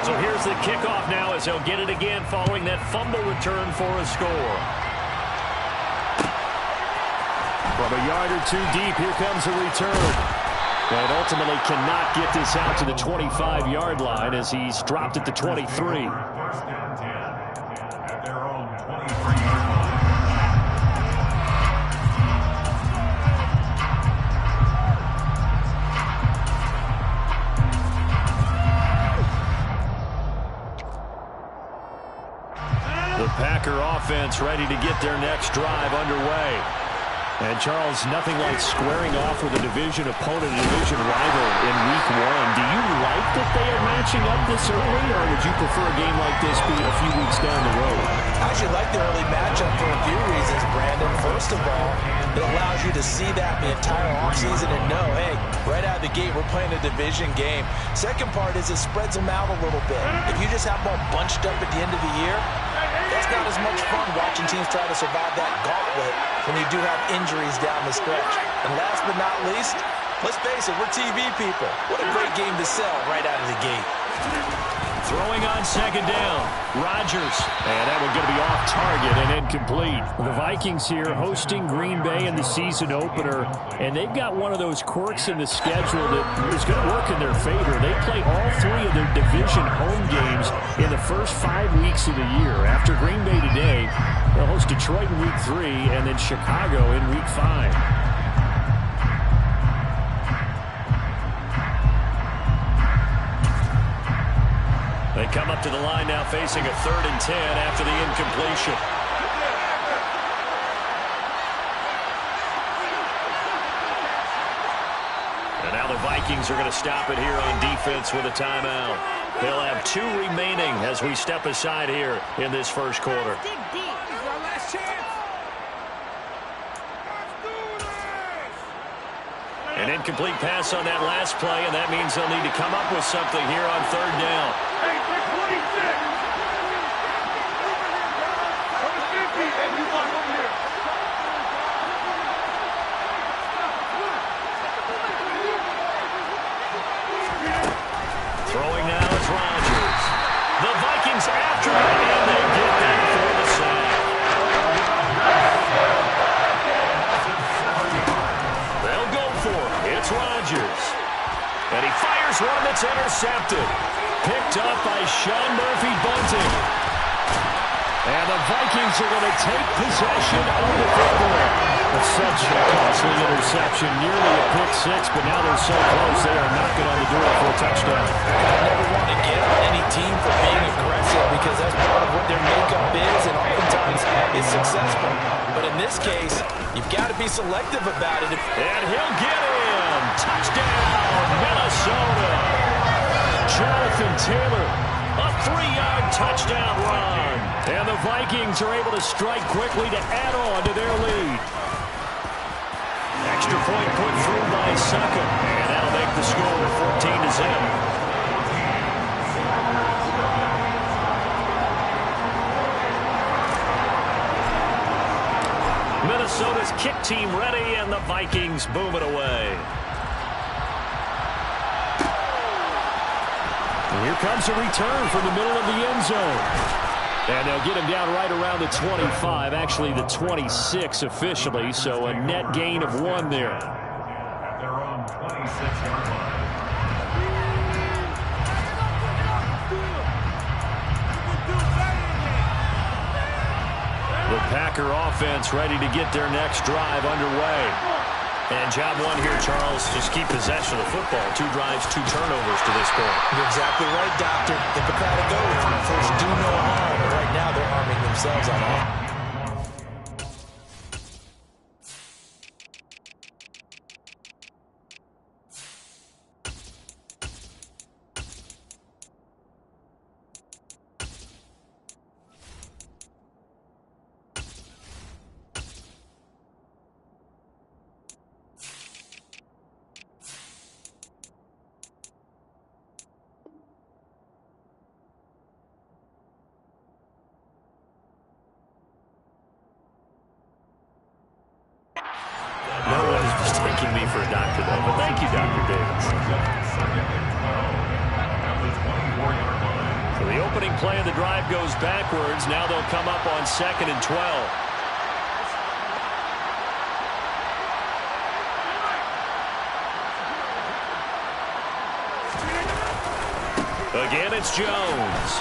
So here's the kickoff now as he'll get it again following that fumble return for a score. From a yard or two deep, here comes a return. And ultimately cannot get this out to the 25-yard line as he's dropped at the 23. First down 10 at their own 23-yard line. The Packer offense ready to get their next drive underway. And, Charles, nothing like squaring off with a division opponent, a division rival in Week 1. Do you like that they are matching up this early, or would you prefer a game like this being a few weeks down the road? I actually like the early matchup for a few reasons, Brandon. First of all, it allows you to see that the entire offseason and know, hey, right out of the gate, we're playing a division game. Second part is it spreads them out a little bit. If you just have them all bunched up at the end of the year, that's not as much fun watching teams try to survive that gauntlet when you do have injuries down the stretch. And last but not least, let's face it, we're TV people. What a great game to sell right out of the gate. Throwing on second down, Rodgers. And that one going to be off target and incomplete. The Vikings here hosting Green Bay in the season opener, and they've got one of those quirks in the schedule that is going to work in their favor. They play all three of their division home games in the first 5 weeks of the year. After Green Bay today, they'll host Detroit in Week 3 and then Chicago in Week 5. They come up to the line now facing a 3rd and 10 after the incompletion. And now the Vikings are going to stop it here on defense with a timeout. They'll have 2 remaining as we step aside here in this first quarter. An incomplete pass on that last play, and that means they'll need to come up with something here on 3rd down. Throwing now is Rodgers. The Vikings after it, and they get that for the sack. They'll go for it. It's Rodgers. And he fires one that's intercepted. Picked up by Sean Murphy-Bunting. And the Vikings are going to take possession of the football. Such a costly interception, nearly a pick six, but now they're so close they are knocking on the door for a touchdown. I never want to get on any team for being aggressive because that's part of what their makeup is and oftentimes is successful. But in this case, you've got to be selective about it. And he'll get him. Touchdown, Minnesota. Jonathan Taylor, a 3-yard touchdown run. And the Vikings are able to strike quickly to add on to their lead. Extra point put through by Saka. And that'll make the score 14-0. Minnesota's kick team ready, and the Vikings boom it away. And here comes a return from the middle of the end zone. And they'll get him down right around the 25, actually the 26 officially, so a net gain of 1 there. At their own 26-yard line. The Packer offense ready to get their next drive underway. And job 1 here, Charles, just keep possession of the football. 2 drives, 2 turnovers to this point. You're exactly right, Doctor. Hippocratic oath. First, do no harm. And right now, they're harming themselves on that. play of the drive goes backwards. Now they'll come up on 2nd and 12. Again, it's Jones.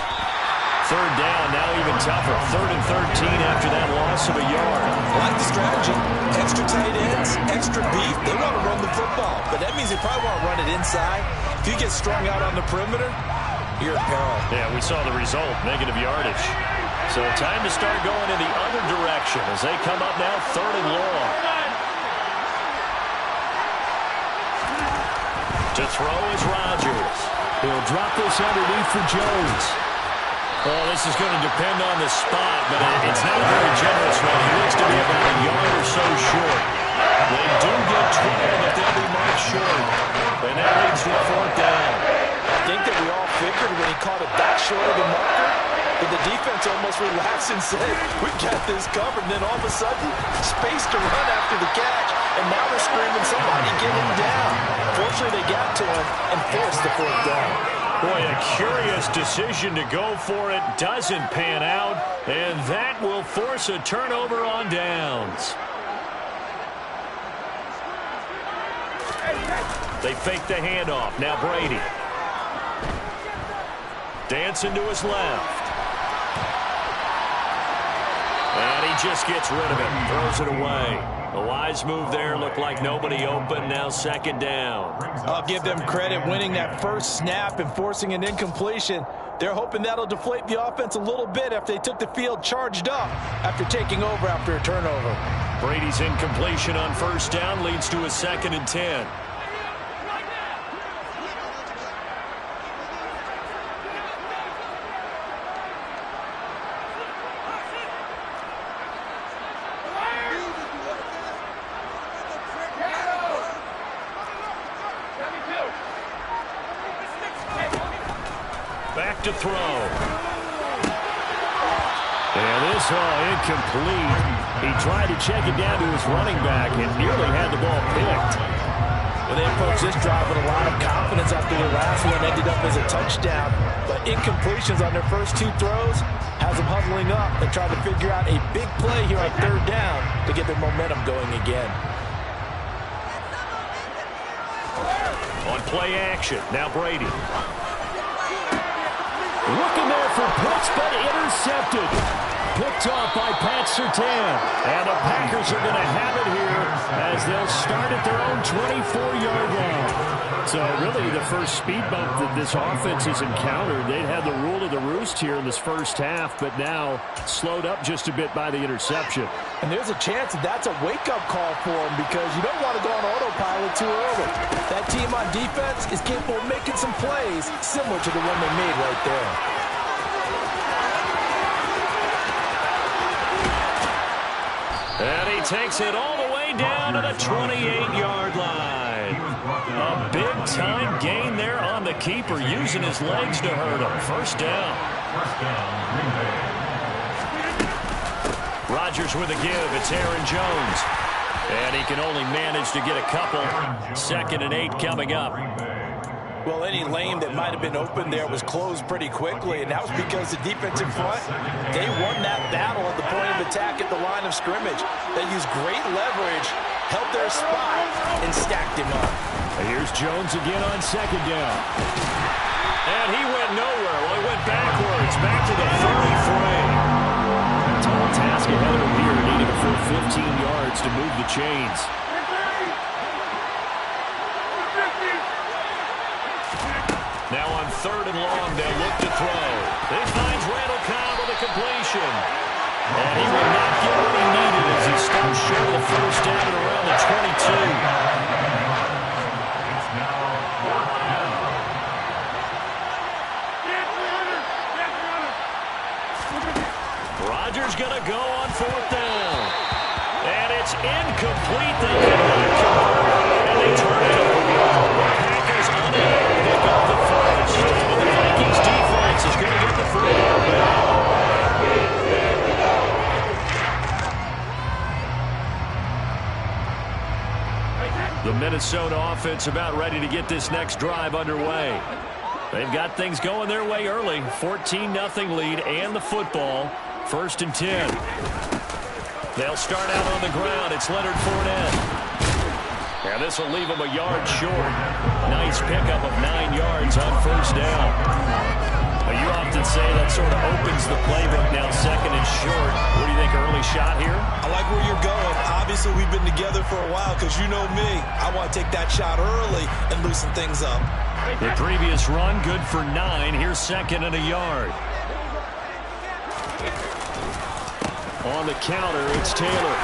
3rd down, now even tougher. 3rd and 13 after that loss of a yard. I like the strategy. Extra tight ends, extra beef. They want to run the football, but that means they probably want to run it inside. If you get strung out on the perimeter, you're in peril. Yeah, we saw the result, negative yardage. So time to start going in the other direction as they come up now 3rd and long. To throw is Rodgers. He'll drop this underneath for Jones. Oh, this is going to depend on the spot, but it's not a very generous one. He looks to be about a yard or so short. They do get 12, but they'll be marked short. And that leads to a 4th down. I think that we all figured when he caught it that short of the marker, but the defense almost relaxed and said, we got this covered. And then all of a sudden, space to run after the catch. And now they're screaming, somebody get him down. Fortunately, they got to him and forced the 4th down. Boy, a curious decision to go for it. Doesn't pan out. And that will force a turnover on downs. They fake the handoff. Now Brady. Dancing to his left. And he just gets rid of it. Throws it away. A wise move there. Looked like nobody open. Now 2nd down. I'll give them credit winning that first snap and forcing an incompletion. They're hoping that'll deflate the offense a little bit after they took the field charged up after taking over after a turnover. Brady's incompletion on 1st down leads to a 2nd and 10. Back to throw. And this incomplete. He tried to check it down to his running back and nearly had the ball picked. Well, they approached this drive with a lot of confidence after their last one ended up as a touchdown. But incompletions on their first 2 throws has them huddling up and trying to figure out a big play here on 3rd down to get their momentum going again. On play action, now Brady. Looking there for Pitts, but intercepted. Picked off by Pat Surtain. And the Packers are going to have it here as they'll start at their own 24-yard line. So really the first speed bump that this offense has encountered. They'd had the rule of the roost here in this first half, but now slowed up just a bit by the interception. And there's a chance that that's a wake-up call for them because you don't want to go on autopilot too early. That team on defense is capable of making some plays similar to the one they made right there. And he takes it all the way down to the 28-yard line. A big-time gain there on the keeper, using his legs to hurt him. 1st down. Rodgers with a give. It's Aaron Jones. And he can only manage to get a couple. 2nd and 8 coming up. Well, any lane that might have been open there was closed pretty quickly, and that was because the defense in front, they won that battle at the point of attack at the line of scrimmage. They used great leverage, held their spot, and stacked him up. Here's Jones again on 2nd down. And he went nowhere. Well, he went backwards, back to the 33. Tall task ahead of him here, needing a full 15 yards to move the chains. Now on 3rd and long, they'll look to throw. He finds Randall Cobb with a completion. And he will not get what he needed as he stops short of the 1st down at around the 22. Rodgers going to go on 4th down. And it's incomplete. They cannot convert. And they turn it over. The Packers unable to pick up the first. And the Vikings defense is going to get the free back. The Minnesota offense about ready to get this next drive underway. They've got things going their way early. 14-0 lead and the football. 1st and 10. They'll start out on the ground. It's Leonard Fournette. And this will leave him a yard short. Nice pickup of 9 yards on 1st down. Well, you often say that sort of opens the playbook now, 2nd and short. What do you think, early shot here? I like where you're going. Obviously, we've been together for a while because you know me. I want to take that shot early and loosen things up. The previous run, good for 9. Here's 2nd and a yard. On the counter, it's Taylor.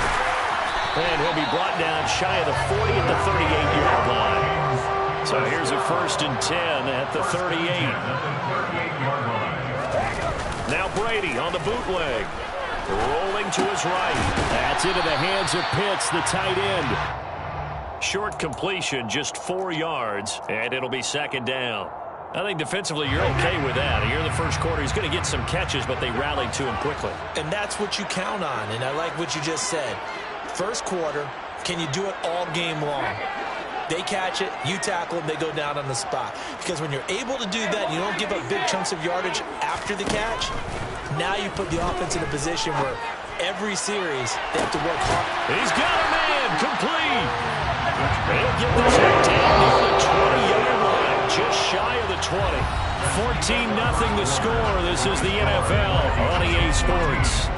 And he'll be brought down shy of the 40 at the 38-yard line. So here's a 1st and 10 at the 38. Now Brady on the bootleg. Rolling to his right. That's into the hands of Pitts, the tight end. Short completion, just 4 yards, and it'll be 2nd down. I think defensively you're okay with that. Here in the 1st quarter, he's going to get some catches, but they rallied to him quickly. And that's what you count on, and I like what you just said. 1st quarter, can you do it all game long? They catch it, you tackle them, they go down on the spot. Because when you're able to do that, you don't give up big chunks of yardage after the catch. Now you put the offense in a position where every series they have to work hard. He's got a man, complete. They'll get the check down near the 20-yard line, just shy of the 20. 14-0 the score. This is the NFL on EA Sports.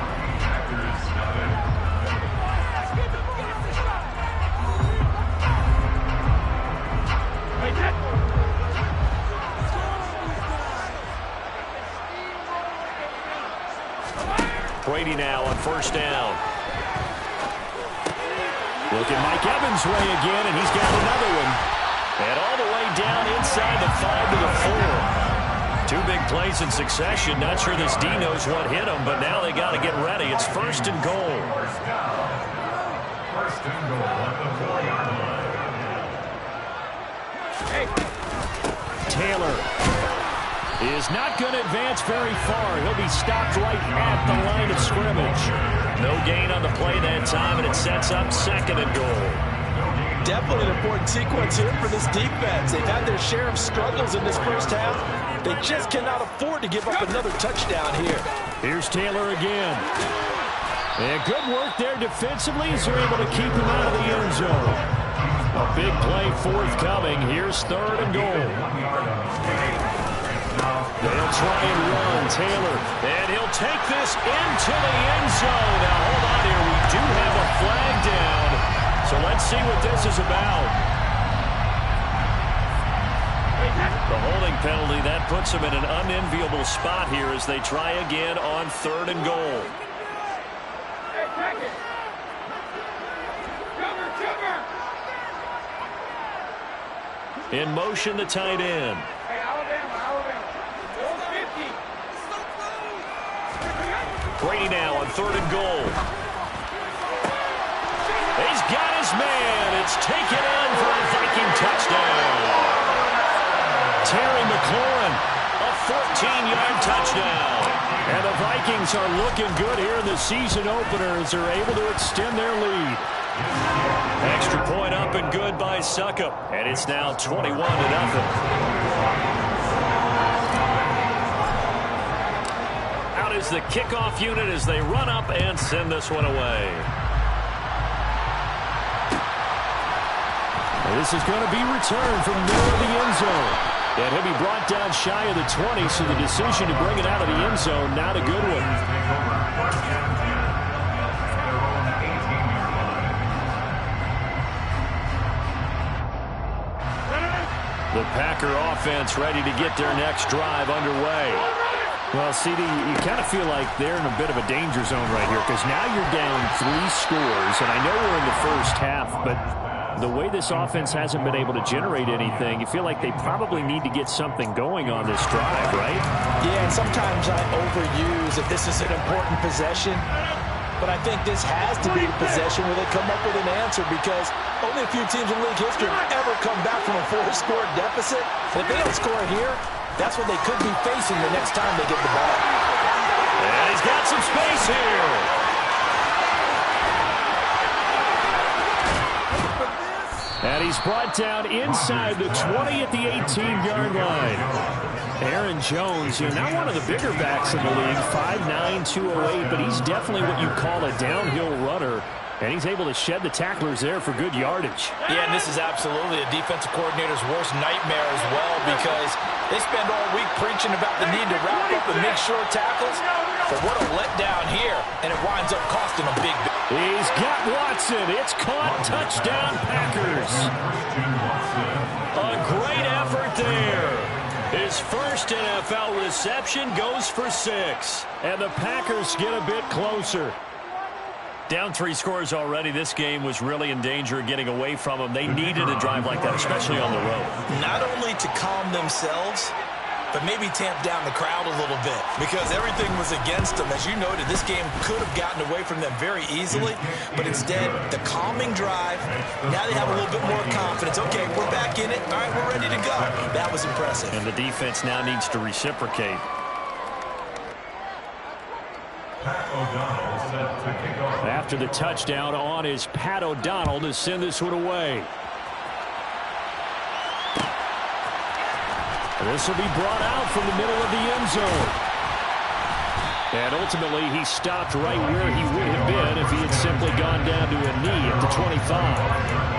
Brady now on 1st down. Look at Mike Evans' way again, and he's got another one. And all the way down inside the 5 to the 4. 2 big plays in succession. Not sure this D knows what hit him, but now they got to get ready. It's 1st and goal. First and goal at the 4-yard line. Taylor is not going to advance very far. He'll be stopped right at the line of scrimmage. No gain on the play that time, and it sets up 2nd and goal. Definitely an important sequence here for this defense. They've had their share of struggles in this 1st half. They just cannot afford to give up another touchdown here. Here's Taylor again. And good work there defensively as they're able to keep him out of the end zone. A big play forthcoming. Here's 3rd and goal. They'll try and run. Taylor, and he'll take this into the end zone. Now, hold on here. We do have a flag down. So let's see what this is about. The holding penalty, that puts them in an unenviable spot here as they try again on 3rd and goal. In motion, the tight end. Brady now on 3rd and goal. He's got his man. It's taken in for a Viking touchdown. Terry McLaurin, a 14-yard touchdown. And the Vikings are looking good here in the season opener as they're able to extend their lead. Extra point up and good by Suckup. And it's now 21-0. Is the kickoff unit as they run up and send this one away. And this is going to be returned from near the end zone. And he'll be brought down shy of the 20, so the decision to bring it out of the end zone, not a good one. The Packer offense ready to get their next drive underway. Well, CD, you kind of feel like they're in a bit of a danger zone right here because now you're down 3 scores, and I know we're in the 1st half, but the way this offense hasn't been able to generate anything, you feel like they probably need to get something going on this drive, right? Yeah, and sometimes I overuse if this is an important possession, but I think this has to be a possession where they come up with an answer because only a few teams in league history have ever come back from a 4-score deficit. And if they don't score here, that's what they could be facing the next time they get the ball. And he's got some space here. And he's brought down inside the 20 at the 18-yard line. Aaron Jones, not one of the bigger backs in the league, 5'9", 208, but he's definitely what you call a downhill runner. And he's able to shed the tacklers there for good yardage. Yeah, and this is absolutely a defensive coordinator's worst nightmare as well, because they spend all week preaching about the need to wrap up and make short tackles. But what a letdown here, and it winds up costing them big. He's got Watson. It's caught. Touchdown, Packers. A great effort there. His first NFL reception goes for 6. And the Packers get a bit closer. Down 3 scores already. This game was really in danger of getting away from them. They needed a drive like that, especially on the road. Not only to calm themselves, but maybe tamp down the crowd a little bit, because everything was against them. As you noted, this game could have gotten away from them very easily, but instead, the calming drive, now they have a little bit more confidence. Okay, we're back in it. All right, we're ready to go. That was impressive. And the defense now needs to reciprocate. After the touchdown, on is Pat O'Donnell to send this one away. This will be brought out from the middle of the end zone. And ultimately, he stopped right where he would have been if he had simply gone down to a knee at the 25.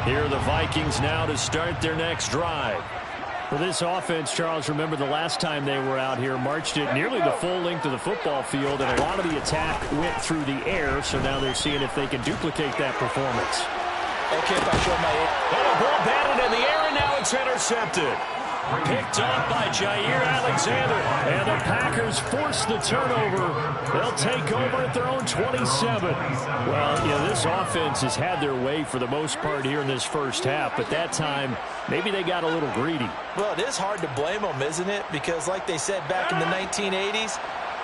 Here are the Vikings now to start their next drive. For this offense, Charles, remember the last time they were out here, marched it nearly the full length of the football field, and a lot of the attack went through the air, so now they're seeing if they can duplicate that performance. Okay, if I show my... And a ball batted in the air, and now it's intercepted. Picked off by Jair Alexander. And the Packers force the turnover. They'll take over at their own 27. Well, this offense has had their way for the most part here in this first half, but that time, maybe they got a little greedy. Well, it is hard to blame them, isn't it? Because like they said back in the 1980s,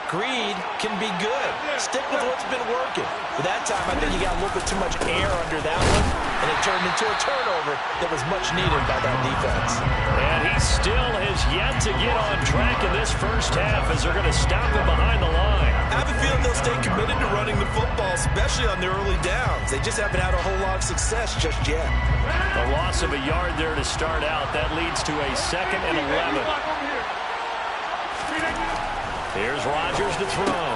greed can be good. Stick with what's been working. But that time, I think you got a little bit too much air under that one, and it turned into a turnover that was much needed by that defense. And he still has yet to get on track in this first half as they're going to stop him behind the line. I have a feeling they'll stay committed to running the football, especially on their early downs. They just haven't had a whole lot of success just yet. A loss of a yard there to start out. That leads to a 2nd and 11. Here's Rodgers to throw.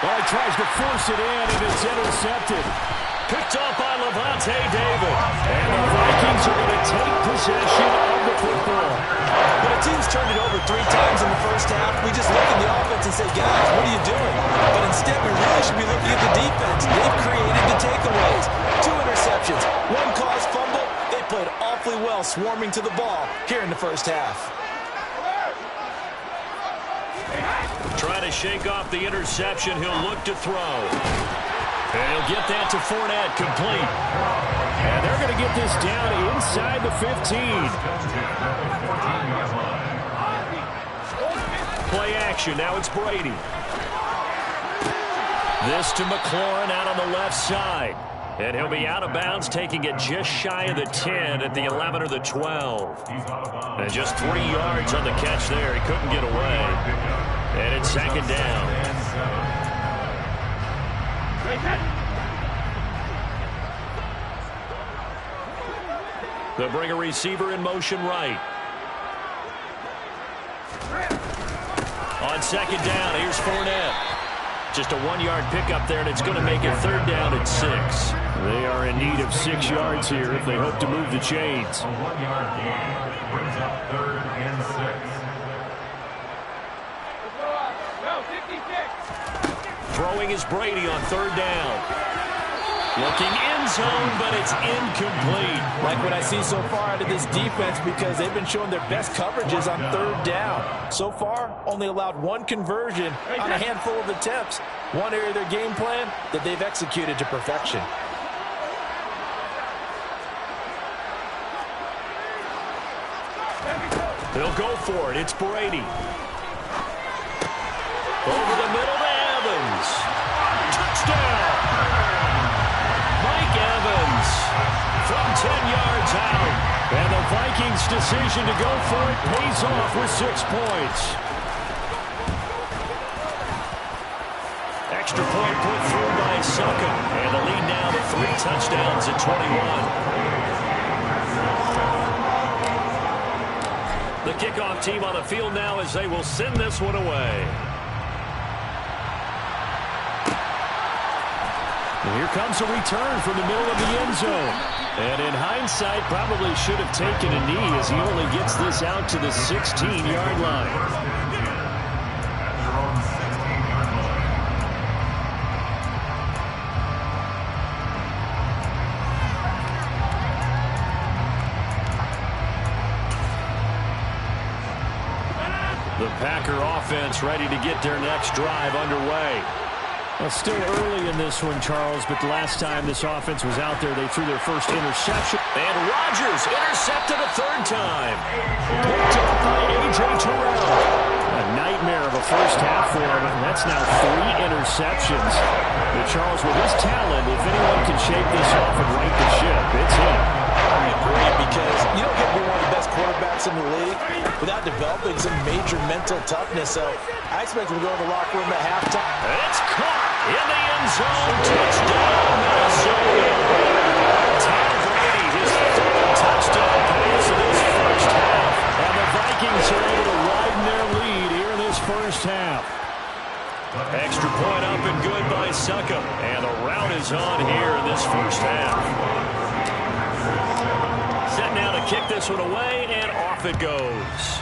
Well, he tries to force it in, and it's intercepted. Picked off by Levante David. And the Vikings are going to take possession of the football. When a team's turned it over 3 times in the first half, we just look at the offense and say, guys, what are you doing? But instead, we really should be looking at the defense. They've created the takeaways. 2 interceptions, 1 caused fumble. They played awfully well swarming to the ball here in the first half. Trying to shake off the interception. He'll look to throw. And he'll get that to Fournette, complete. And they're going to get this down inside the 15. Play action. Now it's Brady. This to McLaurin out on the left side. And he'll be out of bounds, taking it just shy of the 10 at the 11 or the 12. And just 3 yards on the catch there. He couldn't get away. And it's 2nd down. They'll bring a receiver in motion right. On 2nd down, here's Fournette. Just a 1-yard pickup there, and it's going to make it 3rd down at 6. They are in need of 6 yards here if they hope to move the chains. A 1-yard gain brings up 3rd and 6. Throwing is Brady on 3rd down. Looking end zone, but it's incomplete. Like what I see so far out of this defense, because they've been showing their best coverages on 3rd down. So far, only allowed 1 conversion on a handful of attempts. One area of their game plan that they've executed to perfection. They'll go for it. It's Brady. Over the middle to Evans. Touchdown. Vikings' decision to go for it pays off with 6 points. Extra point put through by Suckum. And the lead now to 3 touchdowns at 21. The kickoff team on the field now as they will send this one away. And here comes a return from the middle of the end zone. And in hindsight, probably should have taken a knee as he only gets this out to the 16-yard line. The Packer offense ready to get their next drive underway. Well, still early in this one, Charles, but the last time this offense was out there, they threw their first interception. And Rodgers intercepted a 3rd time. Picked up by A.J. Terrell. A nightmare of a first half for him, and that's now 3 interceptions. But Charles, with his talent, if anyone can shake this off and right the ship, it's him. I agree, because you don't get to be one of the best quarterbacks in the league without developing some major mental toughness. So I expect him to go to the locker room at halftime. It's caught in the end zone. Touchdown, Minnesota. Tom Brady, his 3rd touchdown pass in this first half. And the Vikings are able to widen their lead here in this first half. Extra point up and good by Suckum. And the route is on here in this first half. Set now to kick this one away, and off it goes.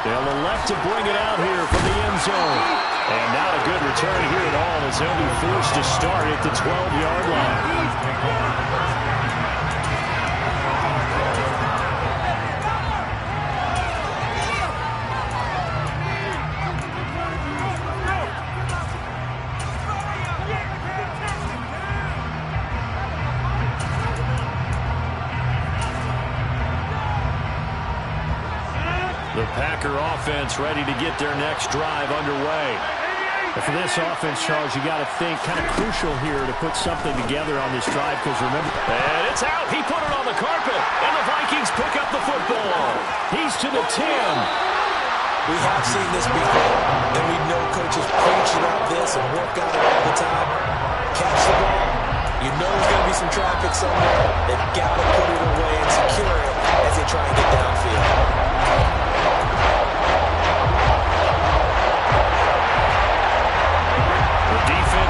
They'll elect to bring it out here from the end zone. And not a good return here at all as they'll be forced to start at the 12-yard line. The Packer offense ready to get their next drive underway. And for this offense, Charles, you got to think kind of crucial here to put something together on this drive because remember... And it's out. He put it on the carpet. And the Vikings pick up the football. He's to the 10. We have seen this before, and we know coaches preach about this and work on it all the time. Catch the ball. You know there's going to be some traffic somewhere. They've got to put it away and secure it as they try and get downfield.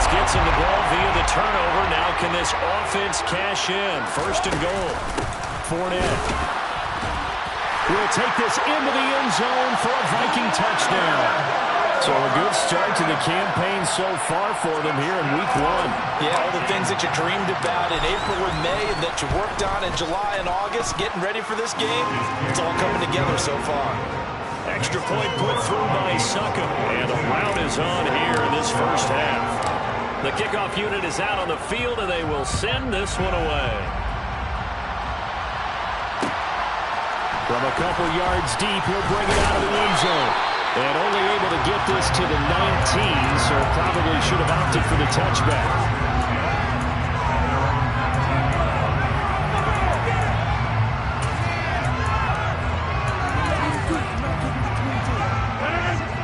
Gets him the ball via the turnover. Now can this offense cash in? 1st and goal. Fournette will take this into the end zone for a Viking touchdown. So a good start to the campaign so far for them here in week 1. Yeah, all the things that you dreamed about in April and May and that you worked on in July and August, getting ready for this game, it's all coming together so far. Extra point put through by Suckum. And the route is on here in this first half. The kickoff unit is out on the field, and they will send this one away. From a couple yards deep, he'll bring it out of the end zone. And only able to get this to the 19, so probably should have opted for the touchback.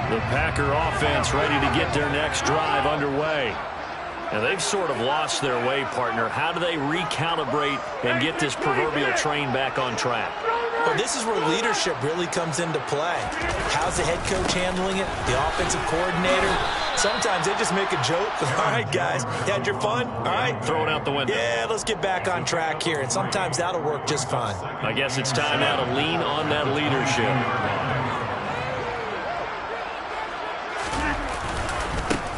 The Packer offense ready to get their next drive underway. And they've sort of lost their way, partner. How do they recalibrate and get this proverbial train back on track? Well, this is where leadership really comes into play. How's the head coach handling it? The offensive coordinator? Sometimes they just make a joke. All right, guys, you had your fun? All right. Throw it out the window. Yeah, let's get back on track here. And sometimes that'll work just fine. I guess it's time now to lean on that leadership.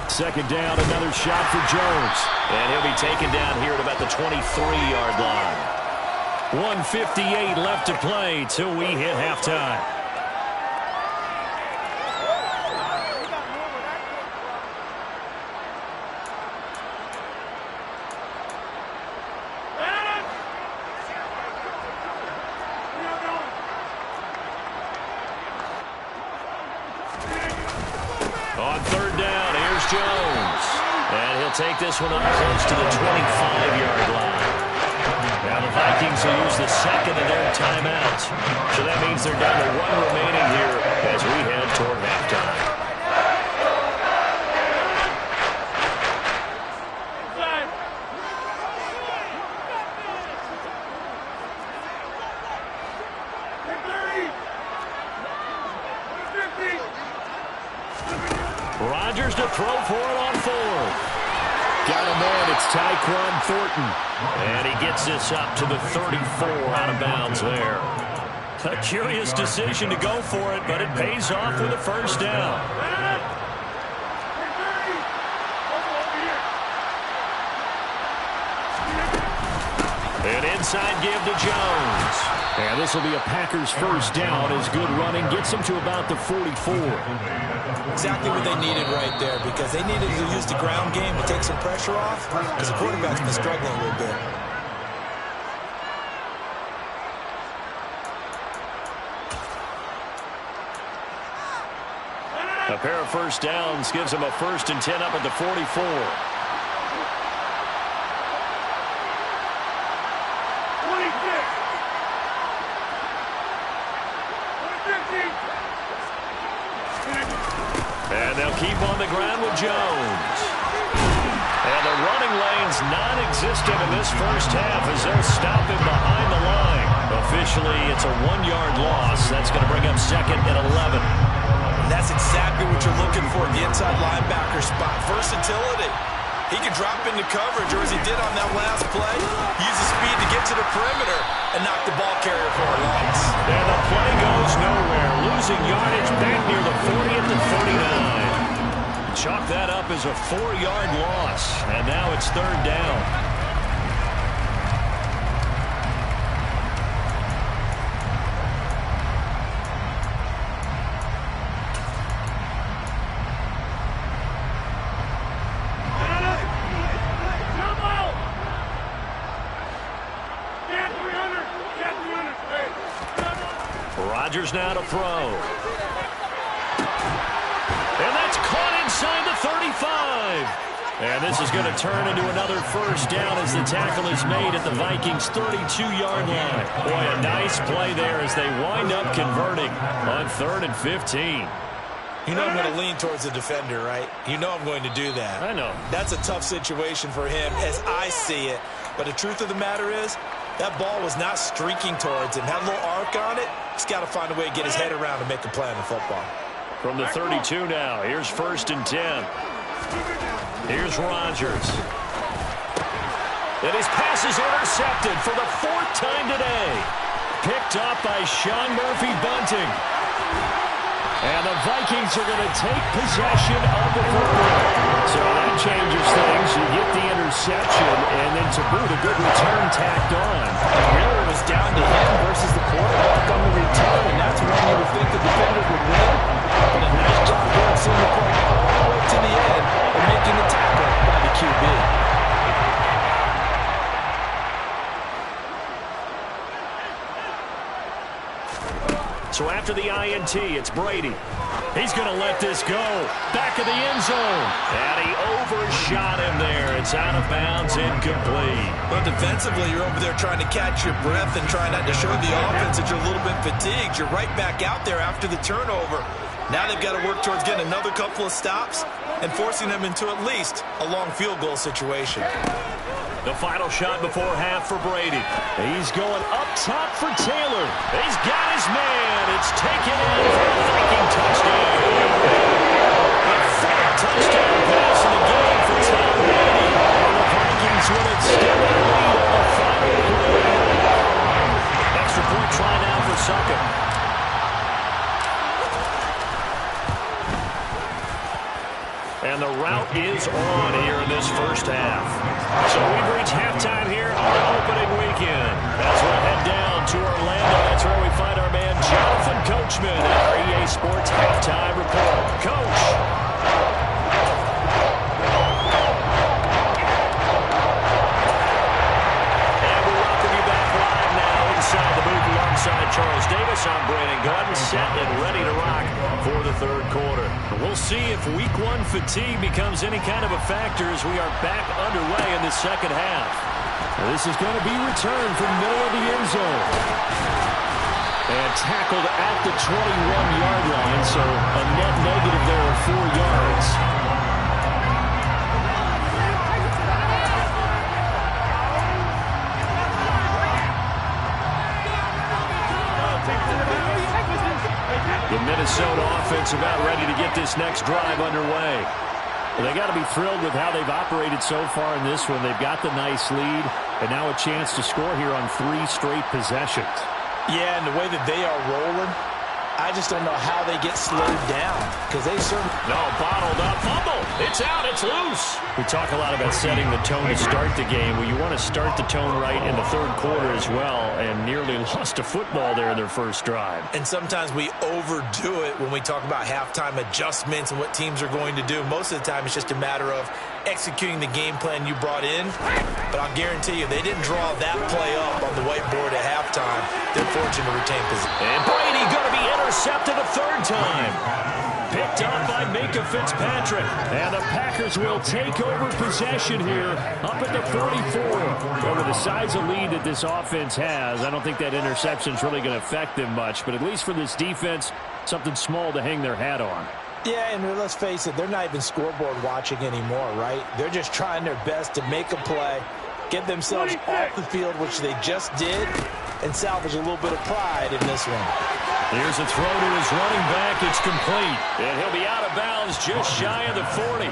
Second down, another shot for Jones. And he'll be taken down here at about the 23-yard line. 1:58 left to play till we hit halftime. On 3rd down, here's Jones. And he'll take this one up close to the 25-yard line. Now the Vikings will use the second of their timeouts. So that means they're down to one remaining here as we head toward halftime. Rodgers to throw for it on fourth. Got a man, it's Tyquan Thornton. And he gets this up to the 34 out of bounds there. A curious decision to go for it, but it pays off with a first down. An inside give to Jones. And this will be a Packers first down as good running gets them to about the 44. Exactly what they needed right there, because they needed to use the ground game to take some pressure off, because the quarterback's been struggling a little bit. A pair of first downs gives them a 1st and 10 up at the 44. And they'll keep on the ground with Jones. And the running lane's non-existent in this first half as they'll stop him behind the line. Officially, it's a 1-yard loss. That's going to bring up 2nd and 11. And that's exactly what you're looking for at the inside linebacker spot. Versatility. He can drop into coverage, or as he did on that last play, use the speed to get to the perimeter and knock the ball carrier for a loss. And the play goes nowhere, losing yardage back near the 40 at the 39. Chalk that up as a 4-yard loss, and now it's 3rd down. Rodgers now to throw. And that's caught inside the 35. And this is going to turn into another first down as the tackle is made at the Vikings' 32-yard line. Boy, a nice play there as they wind up converting on 3rd and 15. You know I'm going to lean towards the defender, right? You know I'm going to do that. I know. That's a tough situation for him as I see it. But the truth of the matter is, that ball was not streaking towards him. Had a little arc on it. He's got to find a way to get his head around and make a play on the football. From the 32 now, here's 1st and 10. Here's Rodgers. And his pass is intercepted for the 4th time today. Picked up by Sean Murphy-Bunting. And the Vikings are going to take possession of the football. So that changes things. You get the interception, and then to boot, a good return tacked on. And really, it was down to him versus the quarterback on the return, and that's when you would think the defender would win. But a nice job there, seeing the play all the way to the end and making the tackle by the QB. So after the INT, it's Brady. He's going to let this go. Back of the end zone. And he overshot him there. It's out of bounds, incomplete. But defensively, you're over there trying to catch your breath and trying not to show the offense that you're a little bit fatigued. You're right back out there after the turnover. Now they've got to work towards getting another couple of stops and forcing them into at least a long field goal situation. The final shot before half for Brady. He's going up top for Taylor. He's got his man. It's taken in for a Viking touchdown. A 4th touchdown pass in the game for Tom Brady. And the Vikings will extend their lead on the final play. Extra point try now for Suckup. And the route is on here in this first half. So we've reached halftime here on opening weekend. As we'll head down to Orlando, that's where we find our man Jonathan Coachman at our EA Sports Halftime Report. Coach. And we welcome you back live now inside the booth alongside Charles Davis. I'm Brandon Gordon, set and ready to rock for the 3rd quarter. We'll see if week 1 fatigue becomes any kind of a factor as we are back underway in the 2nd half. This is going to be returned from the middle of the end zone. And tackled at the 21-yard line, so a net negative there of 4 yards. The Minnesota offense about ready to get this next drive underway. Well, they got to be thrilled with how they've operated so far in this one. They've got the nice lead, and now a chance to score here on 3 straight possessions. Yeah, and the way that they are rolling, I just don't know how they get slowed down, because they certainly... No, bottled up, fumble. It's out, it's loose. We talk a lot about setting the tone to start the game. Well, you want to start the tone right in the third quarter as well, and nearly lost a football there in their first drive. And sometimes we overdo it when we talk about halftime adjustments and what teams are going to do. Most of the time, it's just a matter of executing the game plan you brought in. But I'll guarantee you, they didn't draw that play up on the whiteboard at halftime. They're fortunate to retain possession. And Brady going to be intercepted a third time. Picked up by Minka Fitzpatrick. And the Packers will take over possession here up at the 44. Over the size of lead that this offense has, I don't think that interception is really going to affect them much. But at least for this defense, something small to hang their hat on. Yeah, and let's face it, they're not even scoreboard watching anymore, right? They're just trying their best to make a play, get themselves off the field, which they just did, and salvage a little bit of pride in this one. Here's a throw to his running back. It's complete. And he'll be out of bounds just shy of the 40.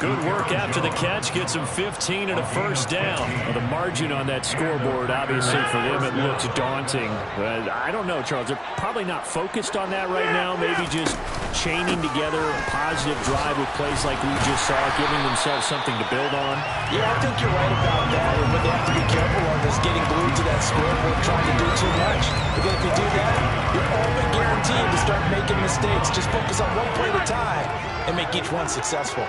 Good work after the catch. Gets him 15 and a first down. Well, the margin on that scoreboard, obviously, for them, it looks daunting. But I don't know, Charles. They're probably not focused on that right now. Maybe just chaining together a positive drive with plays like we just saw, giving themselves something to build on. Yeah, I think you're right about that. And what they have to be careful of is getting glued to that scoreboard, trying to do too much. Because if you do that, you're all but guaranteed to start making mistakes. Just focus on one play at a time and make each one successful.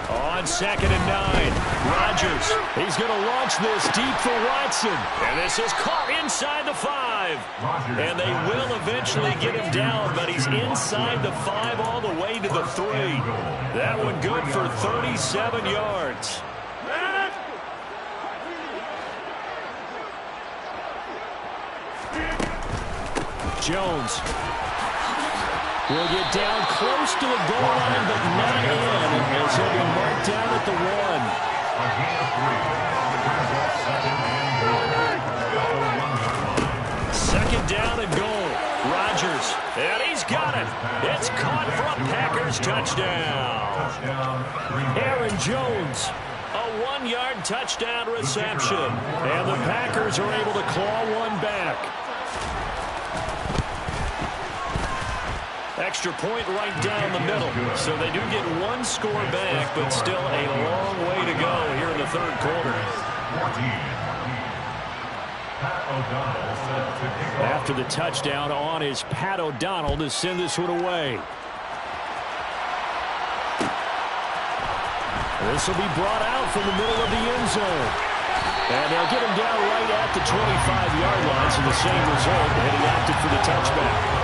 On 2nd and 9, Rodgers. He's going to launch this deep for Watson. And this is caught inside the 5. And they will eventually get him down, but he's inside the 5 all the way to the 3. That one good for 37 yards. Jones will get down close to the goal line, but not in, as he'll be marked down at the 1. Second down and goal. Rodgers, and he's got it. It's caught for a Packers touchdown. Aaron Jones, a 1-yard touchdown reception. And the Packers are able to claw one back. Extra point right down the middle. So they do get one score back, but still a long way to go here in the third quarter. After the touchdown on is Pat O'Donnell to send this one away. This will be brought out from the middle of the end zone. And they'll get him down right at the 25-yard line, so the same result, and he opted for the touchback.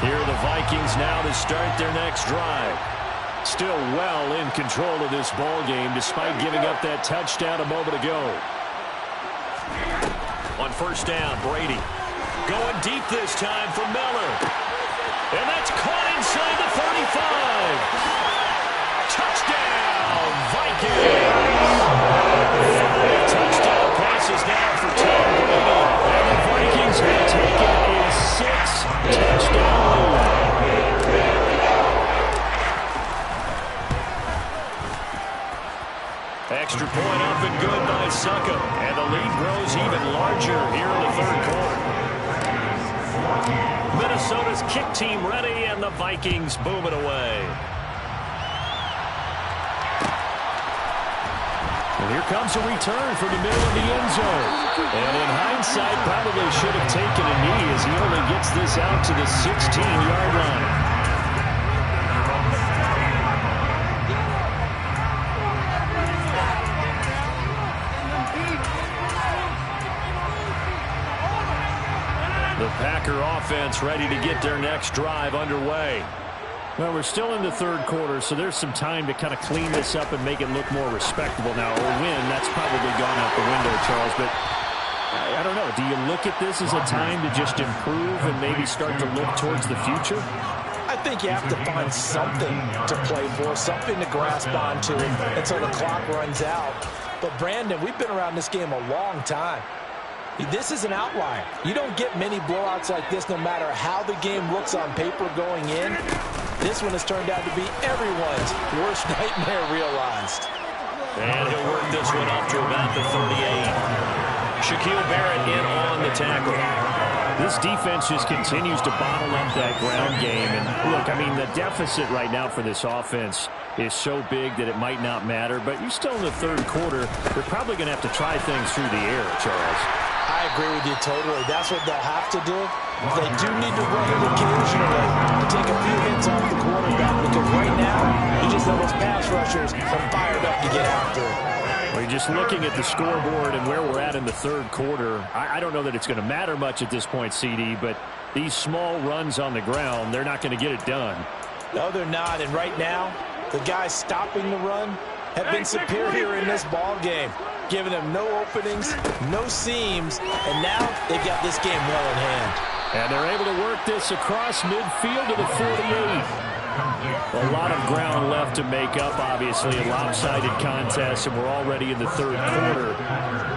Here are the Vikings now to start their next drive. Still well in control of this ball game despite giving up that touchdown a moment ago. On first down, Brady going deep this time for Miller. And that's caught inside the 35. Touchdown, Vikings! 5 touchdown passes now for Tom Brady. And the Vikings have taken a 6-touchdown lead. Extra point up and good by Suckup. And the lead grows even larger here in the third quarter. Minnesota's kick team ready, and the Vikings boom it away. And here comes a return from the middle of the end zone. And in hindsight, probably should have taken a knee as he only gets this out to the 16-yard line. defense ready to get their next drive underway. Well, we're still in the third quarter, so there's some time to kind of clean this up and make it look more respectable. Now, a win, that's probably gone out the window, Charles, but I don't know. Do you look at this as a time to just improve and maybe start to look towards the future? I think you have to find something to play for, something to grasp onto until the clock runs out. But, Brandon, we've been around this game a long time. This is an outlier. You don't get many blowouts like this no matter how the game looks on paper going in. This one has turned out to be everyone's worst nightmare realized. And he'll work this one up to about the 38. Shaquille Barrett in on the tackle. This defense just continues to bottle up that ground game. And look, I mean, the deficit right now for this offense is so big that it might not matter. But you're still in the third quarter. They're probably going to have to try things through the air, Charles. I agree with you totally. That's what they'll have to do. They do need to run it occasionally to take a few hits off the quarterback, because right now, you just know those pass rushers are fired up to get after it. Well, you're just looking at the scoreboard and where we're at in the third quarter. I don't know that it's going to matter much at this point, CD, but these small runs on the ground, they're not going to get it done. No, they're not. And right now, the guys stopping the run have been superior in this ball game, giving them no openings, no seams, and now they've got this game well in hand. And they're able to work this across midfield to the 48. A lot of ground left to make up, obviously, a lopsided contest, and we're already in the third quarter.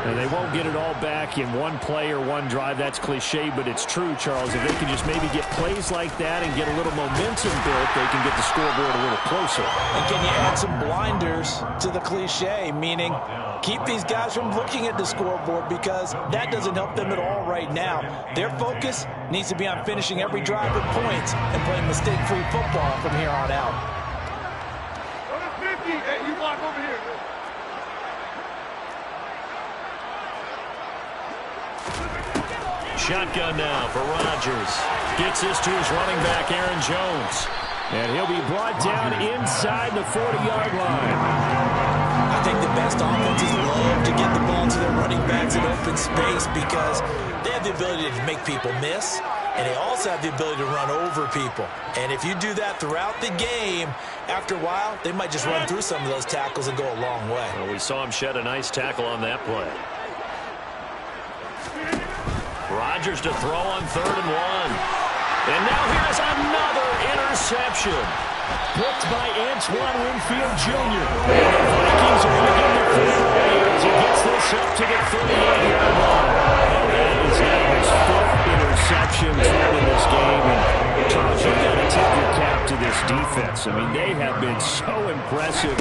And they won't get it all back in one play or one drive. That's cliche, but it's true, Charles. If they can just maybe get plays like that and get a little momentum built, they can get the scoreboard a little closer. And can you add some blinders to the cliche, meaning keep these guys from looking at the scoreboard, because that doesn't help them at all right now. Their focus needs to be on finishing every drive with points and playing mistake-free football from here on out. Hey, you block over here. Shotgun now for Rodgers. Gets this to his running back, Aaron Jones. And he'll be brought down inside the 40-yard line. I think the best offenses love to get the ball to their running backs in open space, because they have the ability to make people miss, and they also have the ability to run over people. And if you do that throughout the game, after a while, they might just run through some of those tackles and go a long way. Well, we saw him shed a nice tackle on that play. Rodgers to throw on 3rd and 1. And now here's another interception. Picked by Antoine Winfield Jr. And the Vikings are going to get the free as he gets this up to the 38-yard line. That is now his 5th interception thrown in this game. And Charles, you've got to tip your cap to this defense. I mean, they have been so impressive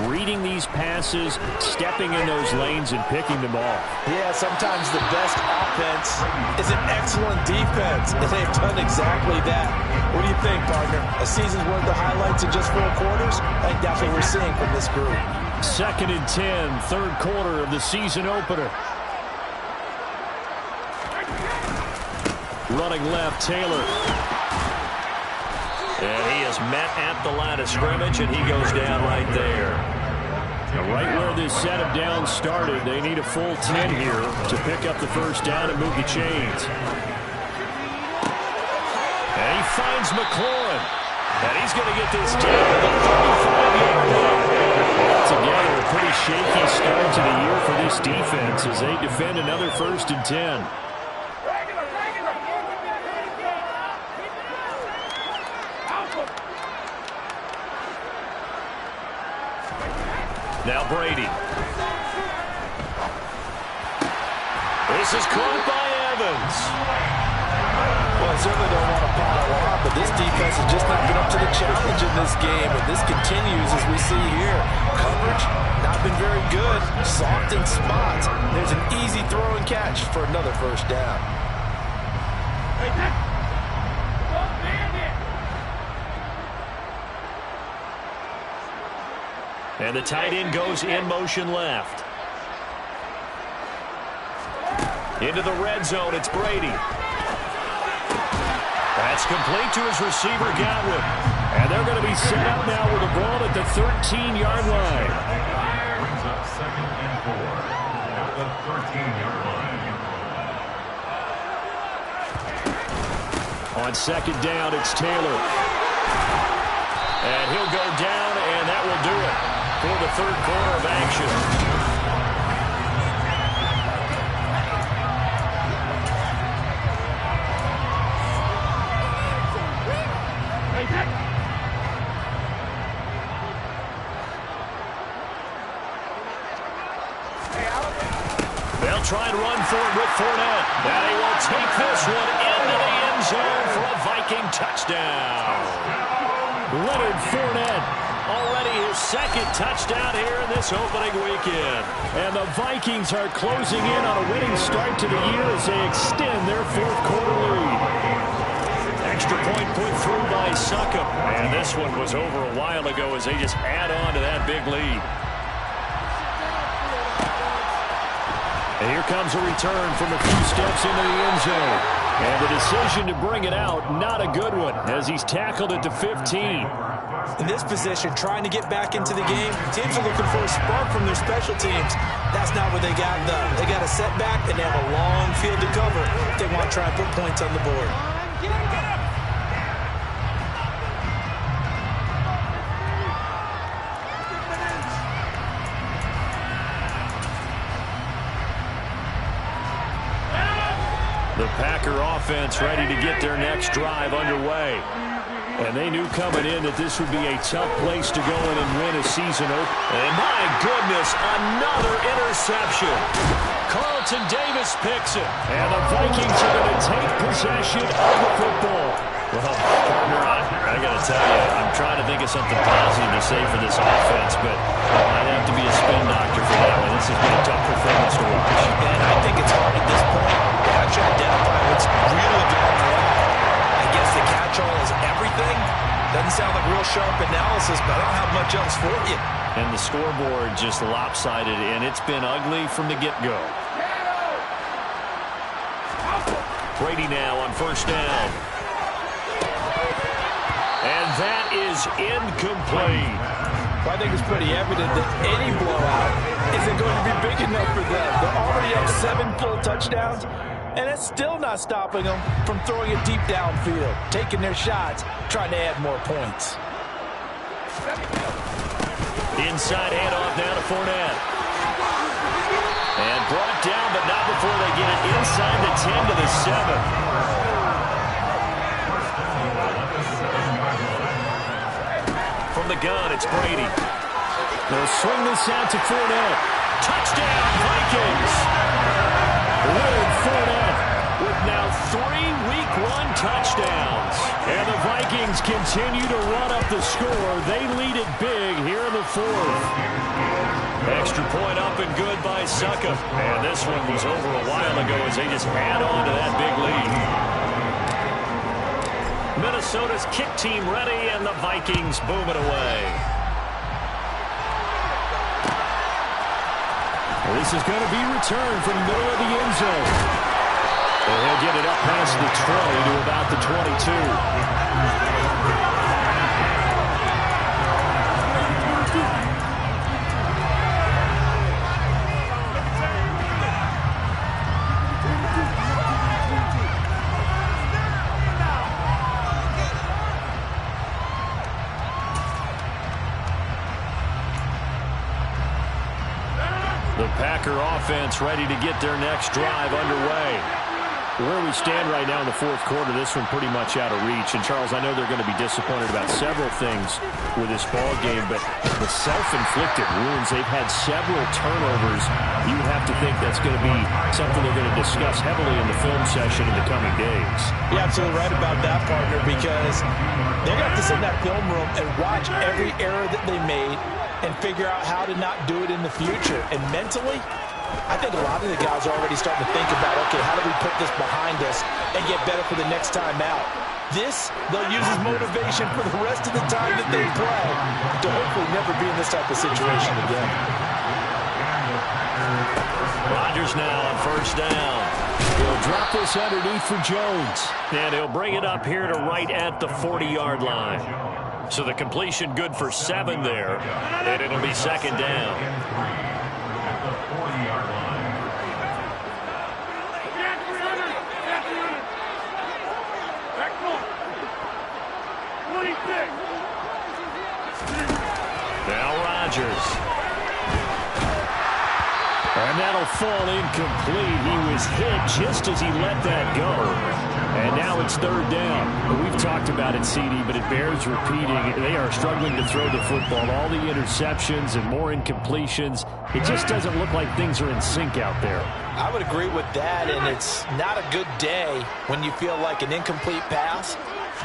reading these passes, stepping in those lanes, and picking them off. Yeah, sometimes the best offense is an excellent defense, and they've done exactly that. What do you think, partner? A season's worth of highlights in just 4 quarters? I think that's what we're seeing from this group. 2nd and 10, third quarter of the season opener. Running left, Taylor. And he is met at the line of scrimmage, and he goes down right there. Now, right where this set of downs started, they need a full 10 here to pick up the first down and move the chains. And he finds McLaurin. And he's going to get this down to the 35-yard line. Altogether, a pretty shaky start to the year for this defense as they defend another 1st and 10. Now Brady. This is caught by Evans. Well, I certainly don't want to pile on, but this defense has just not been up to the challenge in this game, and this continues as we see here. Coverage, not been very good. Soft in spots. There's an easy throw and catch for another first down. And the tight end goes in motion left. Into the red zone, it's Brady. That's complete to his receiver, Godwin. And they're going to be set up now with the ball at the 13-yard line. Brings up 2nd and 4 at the 13-yard line. On second down, it's Taylor. And he'll go down, and that will do it for the third quarter of action. They'll try and run for it with Fournette. And he will take this one into the end zone for a Viking touchdown. Leonard Fournette, already his second touchdown here in this opening weekend. And the Vikings are closing in on a winning start to the year as they extend their fourth quarter lead. Extra point put through by Succop. And this one was over a while ago as they just add on to that big lead. And here comes a return from a few steps into the end zone. And the decision to bring it out, not a good one, as he's tackled it to 15. In this position, trying to get back into the game, teams are looking for a spark from their special teams. That's not what they got done. They got a setback, and they have a long field to cover if they want to try and put points on the board. The Packer offense ready to get their next drive underway. And they knew coming in that this would be a tough place to go in and win a season opener. And my goodness, another interception. Carlton Davis picks it. And the Vikings are going to take possession of the football. Well, partner, I got to tell you, I'm trying to think of something positive to say for this offense, but I'd have to be a spin doctor for that one. This has been a tough performance to watch. And I think it's hard at this point to actually identify what's really going on. I guess the catch-all is everything. Doesn't sound like real sharp analysis, but I don't have much else for you. And the scoreboard just lopsided, and it's been ugly from the get-go. Brady now on first down. And that is incomplete. Well, I think it's pretty evident that any blowout isn't going to be big enough for them. They're already up 7 full touchdowns, and it's still not stopping them from throwing it deep downfield, taking their shots, trying to add more points. Inside handoff now to Fournette. And brought down, but not before they get it inside the 10 to the 7. From the gun, it's Brady. They'll swing this out to Fournette. Touchdown, Vikings! Leonard Fournette with now 3 Week 1 touchdowns. And the Vikings continue to run up the score. They lead it big here in the fourth. Extra point up and good by Succop. And this one was over a while ago as they just add on to that big lead. Minnesota's kick team ready, and the Vikings boom it away. Well, this is going to be returned from the middle of the end zone. And he'll get it up past the 20 to about the 22. The Packer offense ready to get their next drive underway. Where we stand right now in the fourth quarter, this one pretty much out of reach. And, Charles, I know they're going to be disappointed about several things with this ball game, but the self-inflicted wounds, they've had several turnovers. You would have to think that's going to be something they're going to discuss heavily in the film session in the coming days. You're absolutely right about that, partner, because they're going to have to sit in that film room and watch every error that they made and figure out how to not do it in the future. And mentally, I think a lot of the guys are already starting to think about, okay, how do we put this behind us and get better for the next time out? This, they'll use as motivation for the rest of the time that they play to hopefully never be in this type of situation again. Rodgers now on first down. He'll drop this underneath for Jones. And he'll bring it up here to right at the 40-yard line. So the completion good for 7 there, and it'll be second down. At the 40-yard line. Back Now Rodgers. And that'll fall incomplete. He was hit just as he let that go. And now it's third down. We've talked about it, CD, but it bears repeating. They are struggling to throw the football. All the interceptions and more incompletions. It just doesn't look like things are in sync out there. I would agree with that, and it's not a good day when you feel like an incomplete pass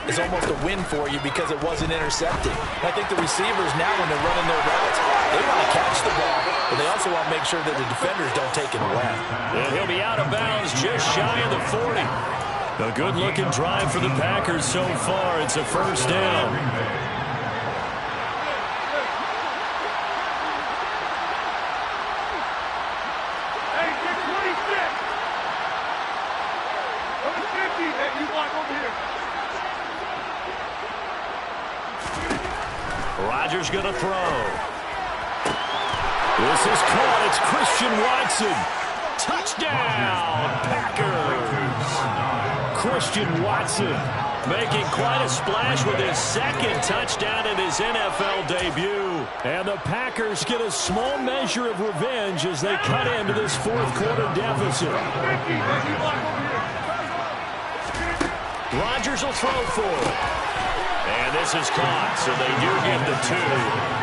is almost a win for you because it wasn't intercepted. I think the receivers now, when they're running their routes, they want to catch the ball, but they also want to make sure that the defenders don't take it away. And he'll be out of bounds just shy of the 40. A good-looking drive for the Packers so far. It's a first down. Rodgers going to throw. This is caught. It's Christian Watson. Touchdown, Packers. Christian Watson making quite a splash with his second touchdown in his NFL debut. And the Packers get a small measure of revenge as they cut into this fourth-quarter deficit. Rodgers will throw for it. And this is caught, so they do get the two.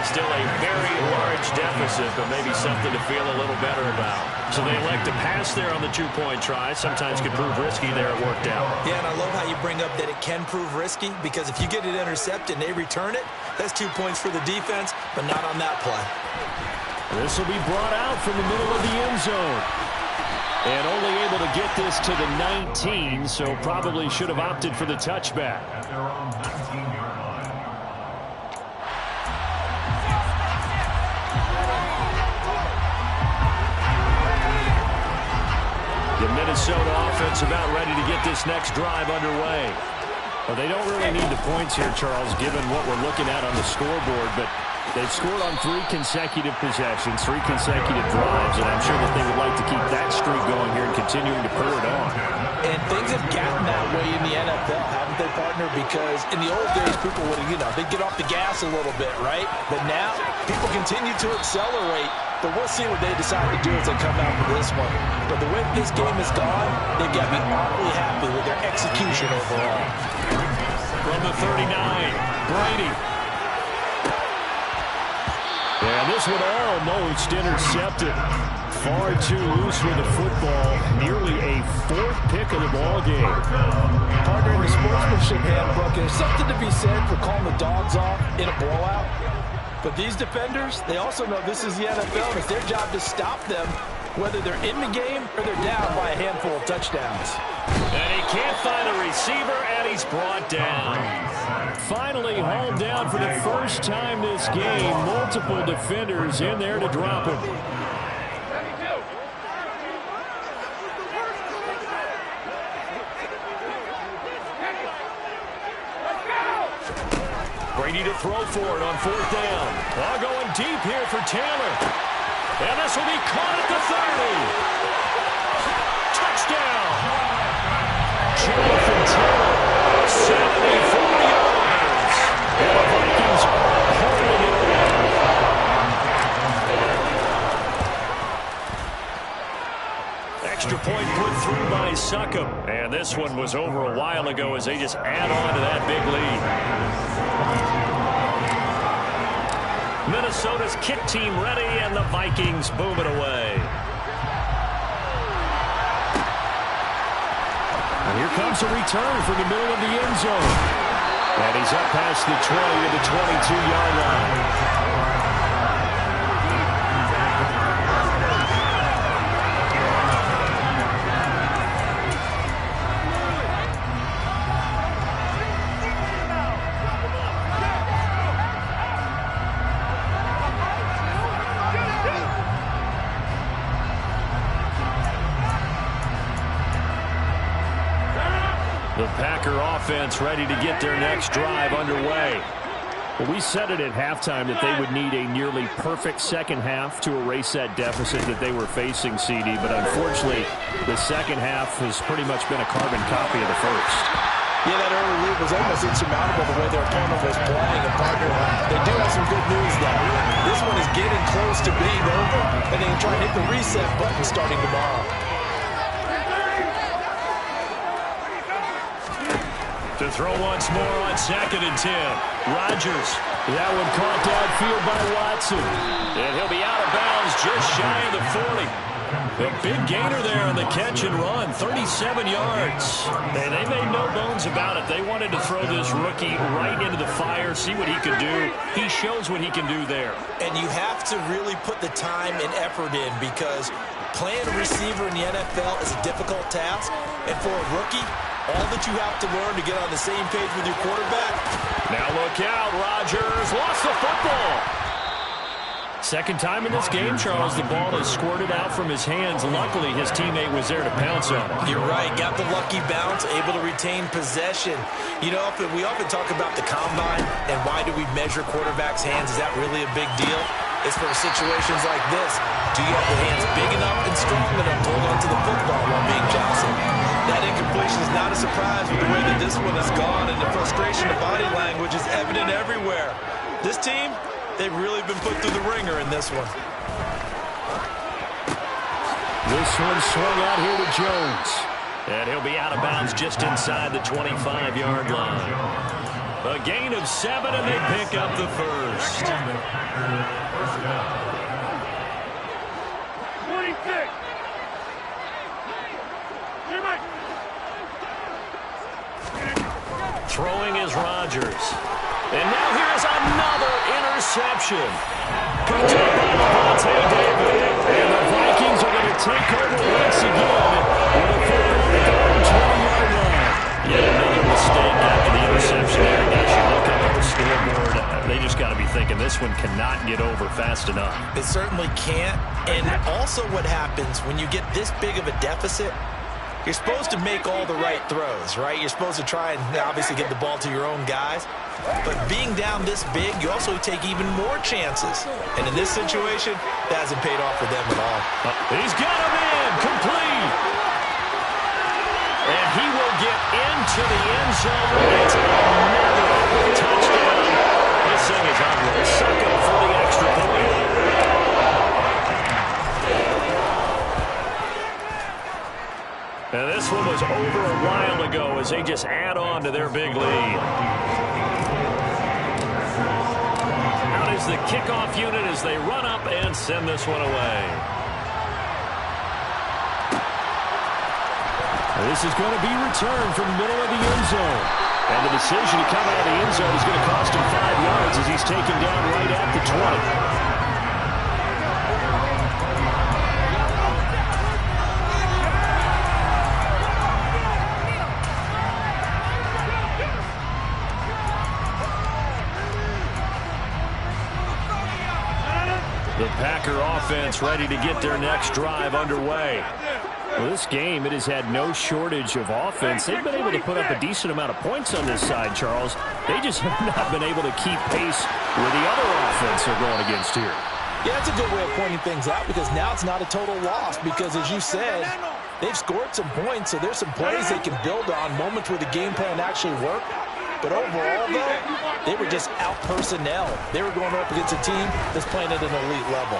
Still a very large deficit, but maybe something to feel a little better about. So they elect to pass there on the two-point try. Sometimes could prove risky there. It worked out. Yeah, and I love how you bring up that it can prove risky, because if you get it intercepted and they return it, that's 2 points for the defense, but not on that play. This will be brought out from the middle of the end zone. And only able to get this to the 19, so probably should have opted for the touchback. At their own 19-yard line. The Minnesota offense about ready to get this next drive underway. Well, they don't really need the points here, Charles, given what we're looking at on the scoreboard, but they've scored on 3 consecutive possessions, 3 consecutive drives, and I'm sure that they would like to keep that streak going here and continuing to pour it on. And things have gotten that way in the NFL, haven't they, partner? Because in the old days, people would, they'd get off the gas a little bit, right? But now, people continue to accelerate. But we'll see what they decide to do as they come out with this one. But the way this game has gone, they've got me awfully happy with their execution overall. From the 39, Brady. And this one almost intercepted. Far too loose with the football. Nearly a 4th pick of the ball game. Partner, in the sportsmanship handbook, there's something to be said for calling the dogs off in a blowout. But these defenders, they also know this is the NFL, and it's their job to stop them, whether they're in the game or they're down by a handful of touchdowns. And he can't find a receiver, and he's brought down. Finally hauled down for the first time this game. Multiple defenders in there to drop him. Brady to throw for it on 4th down. Ball going deep here for Taylor. And this will be caught at the 30. Touchdown. Jonathan Taylor, 74 yards. And the Vikings are holding it away. Extra point put through by Succop. And this one was over a while ago as they just add on to that big lead. Minnesota's kick team ready, and the Vikings boom it away. And here comes a return from the middle of the end zone. And he's up past the 20 to the 22-yard line. The Packer offense ready to get their next drive underway. Well, we said it at halftime that they would need a nearly perfect second half to erase that deficit that they were facing, CD. But unfortunately, the second half has pretty much been a carbon copy of the first. Yeah, that early lead was almost insurmountable the way their opponent was playing. And partner, they do have some good news, though. This one is getting close to being over, and they can try and hit the reset button starting tomorrow. To throw once more on 2nd and 10. Rodgers. That one caught downfield by Watson. And he'll be out of bounds just shy of the 40. A big gainer there on the catch and run, 37 yards. And they made no bones about it. They wanted to throw this rookie right into the fire, see what he could do. He shows what he can do there. And you have to really put the time and effort in, because playing a receiver in the NFL is a difficult task. And for a rookie, all that you have to learn to get on the same page with your quarterback. Now look out, Rodgers lost the football. Second time in this game, Charles, the ball is squirted out from his hands. Luckily, his teammate was there to pounce on it. You're right. Got the lucky bounce, able to retain possession. You know, we often talk about the combine and why do we measure quarterbacks' hands. Is that really a big deal? It's for situations like this. Do you have the hands big enough and strong enough to hold on to the football while being jostled? That incompletion is not a surprise with the way that this one has gone, and the frustration of body language is evident everywhere. This team, they've really been put through the ringer in this one. This one swung out here to Jones. And he'll be out of bounds just inside the 25-yard line. A gain of 7, and they pick up the first. 26. Throwing is Rodgers. And now here's another interception. Picked up by Levante David. And the Vikings are going to take over once again with a football at their own 20-yard line. Yet another mistake after the interception there. Guys, you look up at the scoreboard. They just got to be thinking this one cannot get over fast enough. It certainly can't. And also what happens when you get this big of a deficit, you're supposed to make all the right throws, right? You're supposed to try and obviously get the ball to your own guys. But being down this big, you also take even more chances. And in this situation, that hasn't paid off for them at all. He's got him in, complete. And he will get into the end zone. It's another touchdown. This thing is on the second for the extra point. And this one was over a while ago as they just add on to their big lead. Out is the kickoff unit as they run up and send this one away. This is going to be returned from the middle of the end zone. And the decision to come out of the end zone is going to cost him 5 yards as he's taken down right at the 20. The Packer offense ready to get their next drive underway. Well, this game, it has had no shortage of offense. They've been able to put up a decent amount of points on this side, Charles. They just have not been able to keep pace with the other offense they're going against here. Yeah, that's a good way of pointing things out, because now it's not a total loss, because as you said, they've scored some points, so there's some plays they can build on, moments where the game plan actually worked. But overall, though, they were just out personnel. They were going up against a team that's playing at an elite level.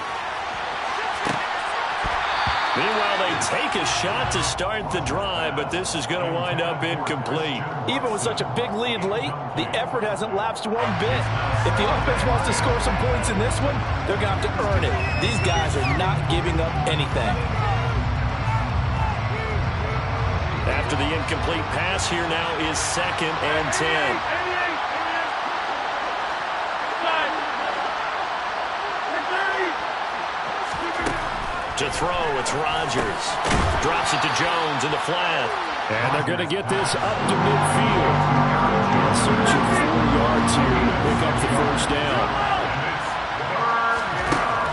Meanwhile, they take a shot to start the drive, but this is going to wind up incomplete. Even with such a big lead late, the effort hasn't lapsed one bit. If the offense wants to score some points in this one, they're going to have to earn it. These guys are not giving up anything. After the incomplete pass, here now is 2nd and 10. To throw, it's Rodgers. Drops it to Jones in the flat. And they're going to get this up to midfield. Searching 4 yards here to pick up the first down.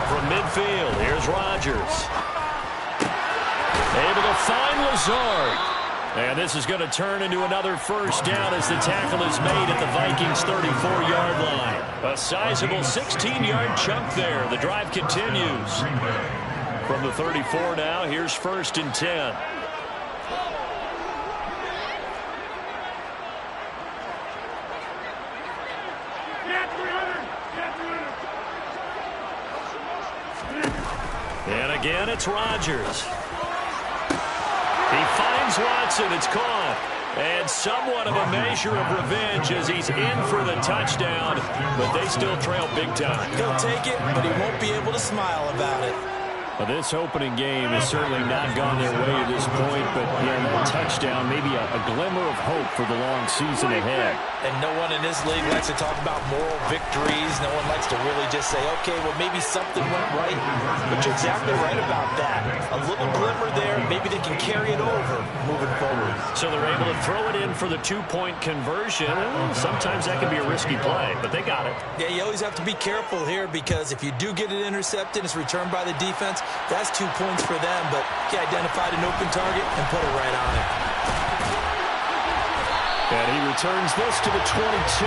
From midfield, here's Rodgers. Able to find Lazard. And this is going to turn into another first down as the tackle is made at the Vikings' 34-yard line. A sizable 16-yard chunk there. The drive continues. From the 34 now, here's 1st and 10. And again, it's Rodgers. He finds Watson. It's caught. And somewhat of a measure of revenge as he's in for the touchdown, but they still trail big time. He'll take it, but he won't be able to smile about it. Well, this opening game has certainly not gone their way to this point, but yeah, that touchdown, maybe a glimmer of hope for the long season ahead. And no one in this league likes to talk about moral victories. No one likes to really just say, okay, well, maybe something went right. But you're exactly right about that. A little glimmer there, maybe they can carry it over moving forward. So they're able to throw it in for the two-point conversion. Sometimes that can be a risky play, but they got it. Yeah, you always have to be careful here because if you do get it intercepted, it's returned by the defense. That's 2 points for them, but he identified an open target and put it right on it. And he returns this to the 22.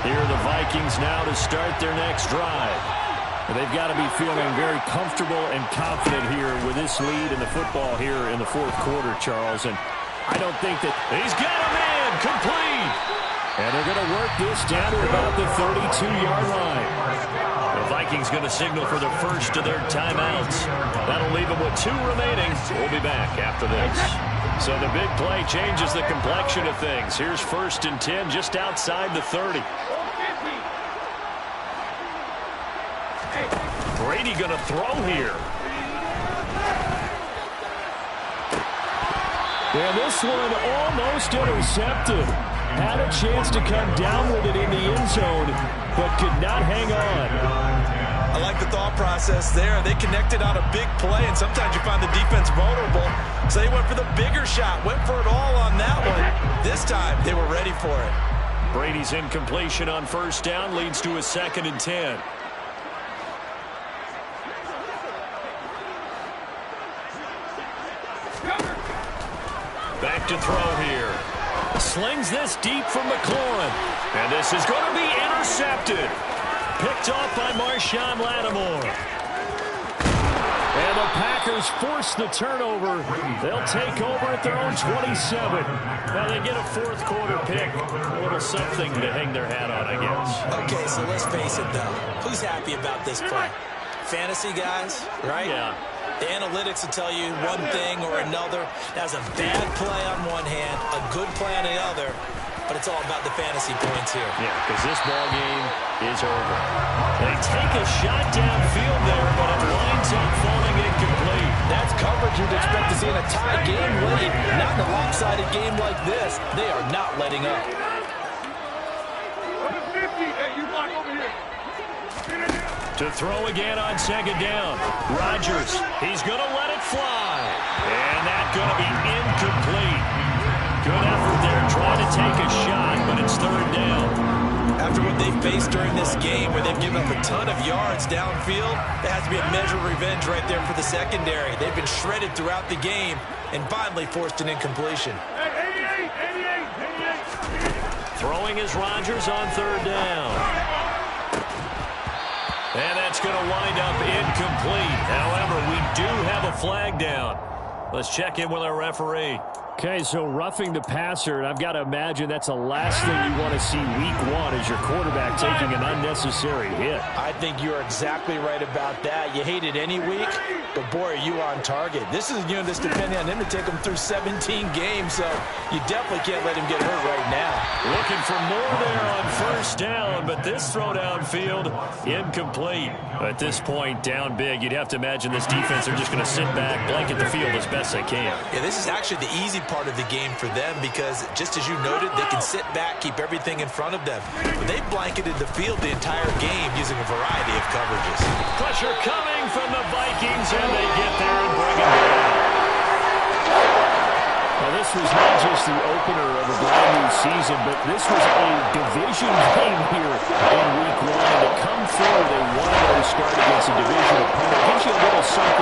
Here are the Vikings now to start their next drive. They've got to be feeling very comfortable and confident here with this lead in the football here in the fourth quarter, Charles. And I don't think that he's got a man complete. And they're going to work this down to about the 32-yard line. The Vikings going to signal for the first of their timeouts. That'll leave them with 2 remaining. We'll be back after this. So the big play changes the complexion of things. Here's 1st and 10 just outside the 30. Brady going to throw here. And this one almost intercepted. Had a chance to come down with it in the end zone, but could not hang on. I like the thought process there. They connected on a big play, and sometimes you find the defense vulnerable. So they went for the bigger shot, went for it all on that one. This time, they were ready for it. Brady's incompletion on 1st down leads to a 2nd and 10. Back to throw here. Slings this deep from McLaurin. And this is going to be intercepted. Picked off by Marshawn Lattimore. And the Packers force the turnover. They'll take over at their own 27. Now they get a fourth quarter pick. A little something to hang their hat on, I guess. Okay, so let's face it, though. Who's happy about this play? Fantasy guys, right? Yeah. The analytics will tell you one thing or another. That's a bad play on one hand, a good play on the other, but it's all about the fantasy points here. Yeah, because this ball game is over. They take a shot downfield there, but it winds up falling incomplete. That's coverage you'd expect to see in a tie game late, not in a lopsided game like this. They are not letting up. To throw again on 2nd down. Rodgers, he's going to let it fly. And that's going to be incomplete. Good effort there trying to take a shot, but it's 3rd down. After what they've faced during this game where they've given up a ton of yards downfield, there has to be a measure of revenge right there for the secondary. They've been shredded throughout the game and finally forced an incompletion. Throwing is Rodgers on 3rd down. And that's going to wind up incomplete. However, we do have a flag down. Let's check in with our referee. Okay, so roughing the passer, and I've got to imagine that's the last thing you want to see week 1 is your quarterback taking an unnecessary hit. I think you're exactly right about that. You hate it any week, but boy, are you on target. This is a unit that's depending on him to take him through 17 games, so you definitely can't let him get hurt right now. Looking for more there on 1st down, but this throw downfield, incomplete. At this point, down big, you'd have to imagine this defense are just going to sit back, blanket the field as best they can. Yeah, this is actually the easy part of the game for them because, just as you noted, they can sit back, keep everything in front of them. They blanketed the field the entire game using a variety of coverages. Pressure coming from the Vikings, and they get there and bring it down. Now, this was not just the opener of a brand new season, but this was a division game here in week 1. And to come through, they wanted to start against a division opponent. Gives you a little something